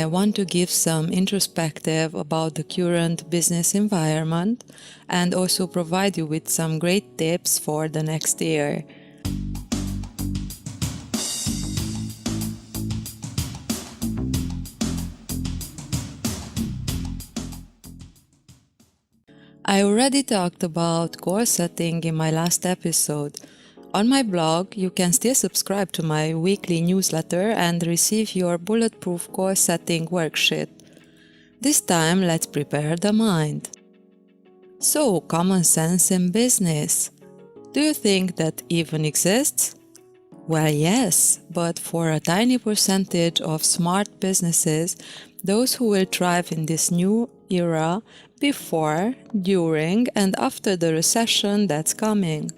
want to give some introspective about the current business environment and also provide you with some great tips for the next year. I already talked about goal setting in my last episode. On my blog, you can still subscribe to my weekly newsletter and receive your bulletproof goal setting worksheet. This time, let's prepare the mind. So, common sense in business. Do you think that even exists? Well, yes, but for a tiny percentage of smart businesses, those who will thrive in this new era before, during, and after the recession that's coming.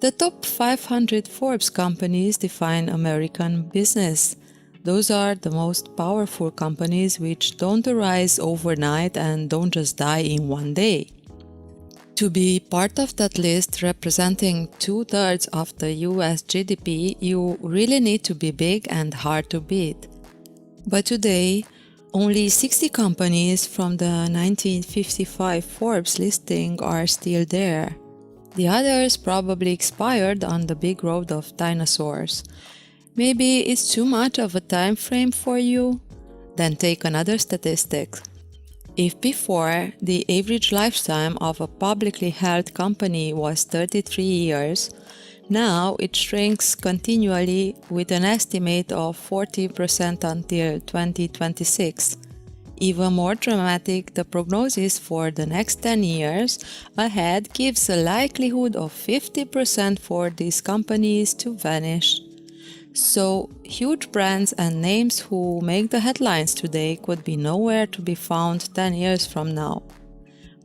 The top 500 Forbes companies define American business. Those are the most powerful companies which don't arise overnight and don't just die in one day. To be part of that list representing 2/3 of the US GDP, you really need to be big and hard to beat. But today, only 60 companies from the 1955 Forbes listing are still there. The others probably expired on the big road of dinosaurs. Maybe it's too much of a time frame for you? Then take another statistic. If before the average lifetime of a publicly held company was 33 years, now it shrinks continually with an estimate of 40% until 2026. Even more dramatic, the prognosis for the next 10 years ahead gives a likelihood of 50% for these companies to vanish. So, huge brands and names who make the headlines today could be nowhere to be found 10 years from now.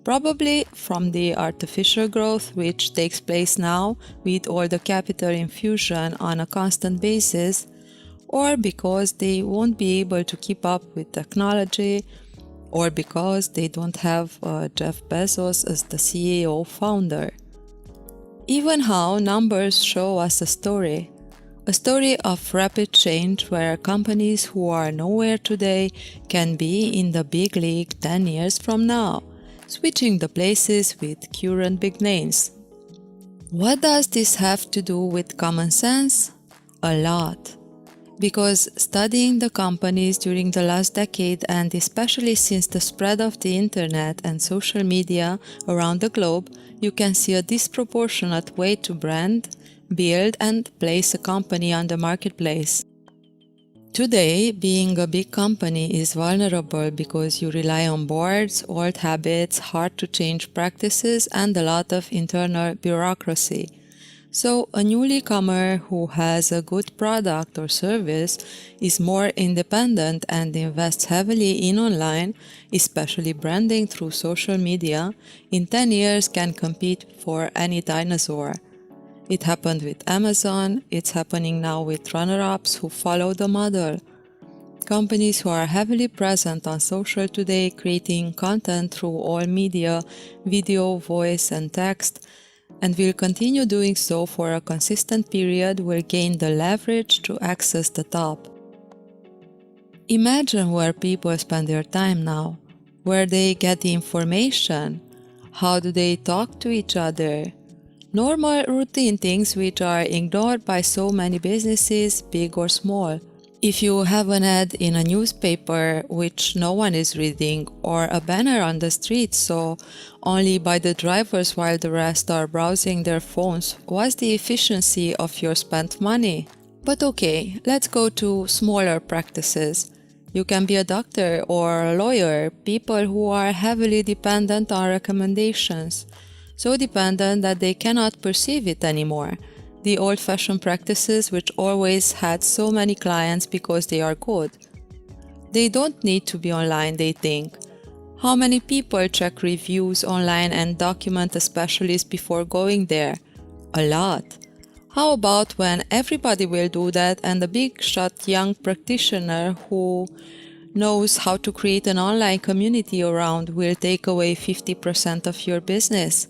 Probably from the artificial growth which takes place now with all the capital infusion on a constant basis, or because they won't be able to keep up with technology, or because they don't have Jeff Bezos as the CEO founder. Even how numbers show us a story of rapid change where companies who are nowhere today can be in the big league 10 years from now, switching the places with current big names. What does this have to do with common sense? A lot. Because studying the companies during the last decade, and especially since the spread of the internet and social media around the globe, you can see a disproportionate way to brand, build, and place a company on the marketplace. Today, being a big company is vulnerable because you rely on boards, old habits, hard-to-change practices, and a lot of internal bureaucracy. So, a newcomer who has a good product or service is more independent and invests heavily in online, especially branding through social media, in 10 years can compete for any dinosaur. It happened with Amazon, it's happening now with runner-ups who follow the model. Companies who are heavily present on social today, creating content through all media, video, voice, and text, and will continue doing so for a consistent period, will gain the leverage to access the top. Imagine where people spend their time now, where they get the information, how do they talk to each other. Normal routine things which are ignored by so many businesses, big or small. If you have an ad in a newspaper which no one is reading, or a banner on the street so only by the drivers while the rest are browsing their phones, what's the efficiency of your spent money? But okay, let's go to smaller practices. You can be a doctor or a lawyer, people who are heavily dependent on recommendations, so dependent that they cannot perceive it anymore. The old-fashioned practices which always had so many clients because they are good. They don't need to be online, they think. How many people check reviews online and document a specialist before going there? A lot. How about when everybody will do that and a big shot young practitioner who knows how to create an online community around will take away 50% of your business?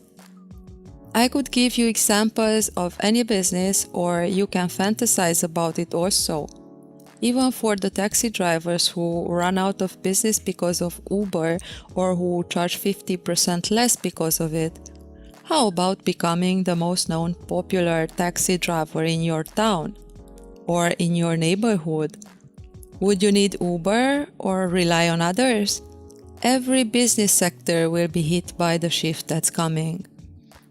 I could give you examples of any business, or you can fantasize about it also. even for the taxi drivers who run out of business because of Uber or who charge 50% less because of it. How about becoming the most known popular taxi driver in your town or in your neighborhood? Would you need Uber or rely on others? Every business sector will be hit by the shift that's coming.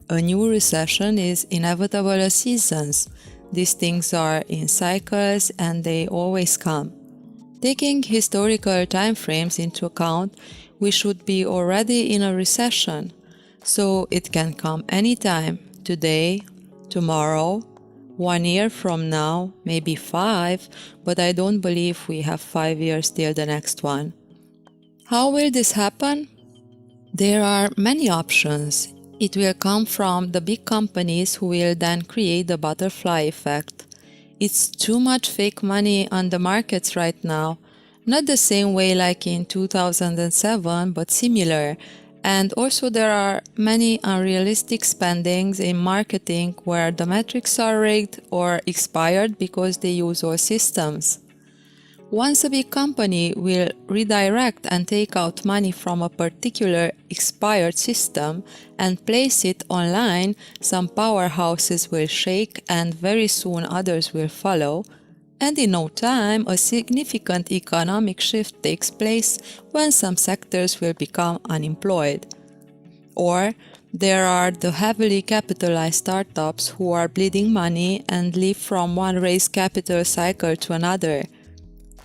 A new recession is inevitable as seasons. These things are in cycles and they always come. Taking historical timeframes into account, we should be already in a recession. So it can come anytime, today, tomorrow, 1 year from now, maybe 5, but I don't believe we have 5 years till the next one. How will this happen? There are many options. It will come from the big companies who will then create the butterfly effect. It's too much fake money on the markets right now. Not the same way like in 2007, but similar. And also there are many unrealistic spendings in marketing where the metrics are rigged or expired because they use old systems. Once a big company will redirect and take out money from a particular expired system and place it online, some powerhouses will shake and very soon others will follow, and in no time a significant economic shift takes place when some sectors will become unemployed. Or there are the heavily capitalized startups who are bleeding money and live from one raised capital cycle to another.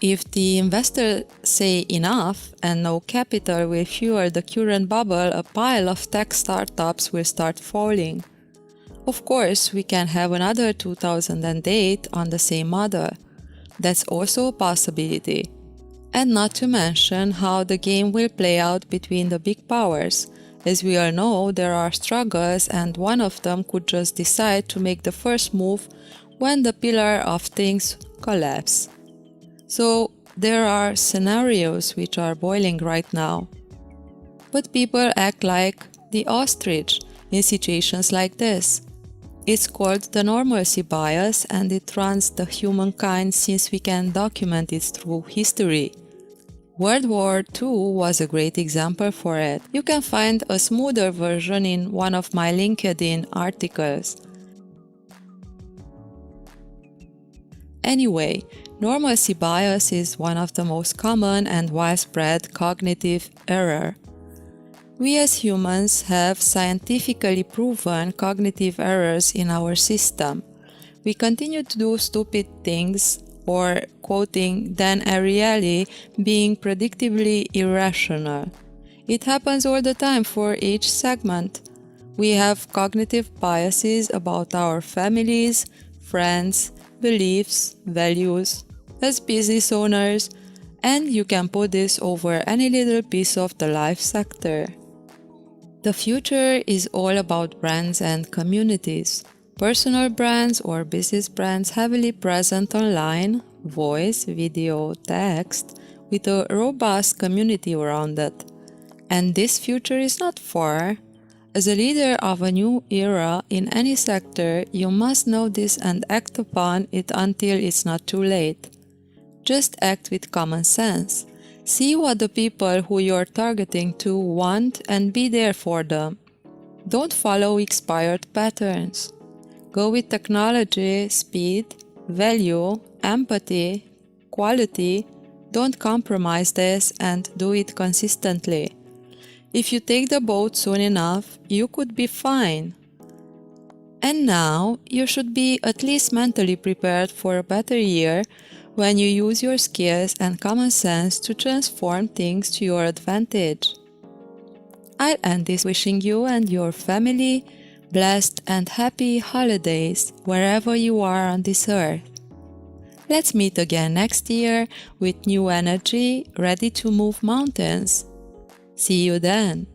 If the investors say enough and no capital will fuel the current bubble, a pile of tech startups will start falling. Of course, we can have another 2008 on the same model. That's also a possibility. And not to mention how the game will play out between the big powers. As we all know, there are struggles and one of them could just decide to make the first move when the pillar of things collapse. So there are scenarios which are boiling right now. But people act like the ostrich in situations like this. It's called the normalcy bias and it runs the humankind since we can document it through history. World War II was a great example for it. You can find a smoother version in one of my LinkedIn articles. Anyway, normalcy bias is one of the most common and widespread cognitive error. We as humans have scientifically proven cognitive errors in our system. We continue to do stupid things or quoting then a really being predictably irrational. It happens all the time for each segment. We have cognitive biases about our families, friends, beliefs, values, as business owners, and you can put this over any little piece of the life sector. The future is all about brands and communities. Personal brands or business brands heavily present online, voice, video, text, with a robust community around it. And this future is not far. As a leader of a new era in any sector, you must know this and act upon it until it's not too late. Just act with common sense. See what the people who you're targeting to want and be there for them. Don't follow expired patterns. Go with technology, speed, value, empathy, quality. Don't compromise this and do it consistently. If you take the boat soon enough, you could be fine. And now, you should be at least mentally prepared for a better year when you use your skills and common sense to transform things to your advantage. I'll end this wishing you and your family blessed and happy holidays wherever you are on this earth. Let's meet again next year with new energy, ready to move mountains. See you then.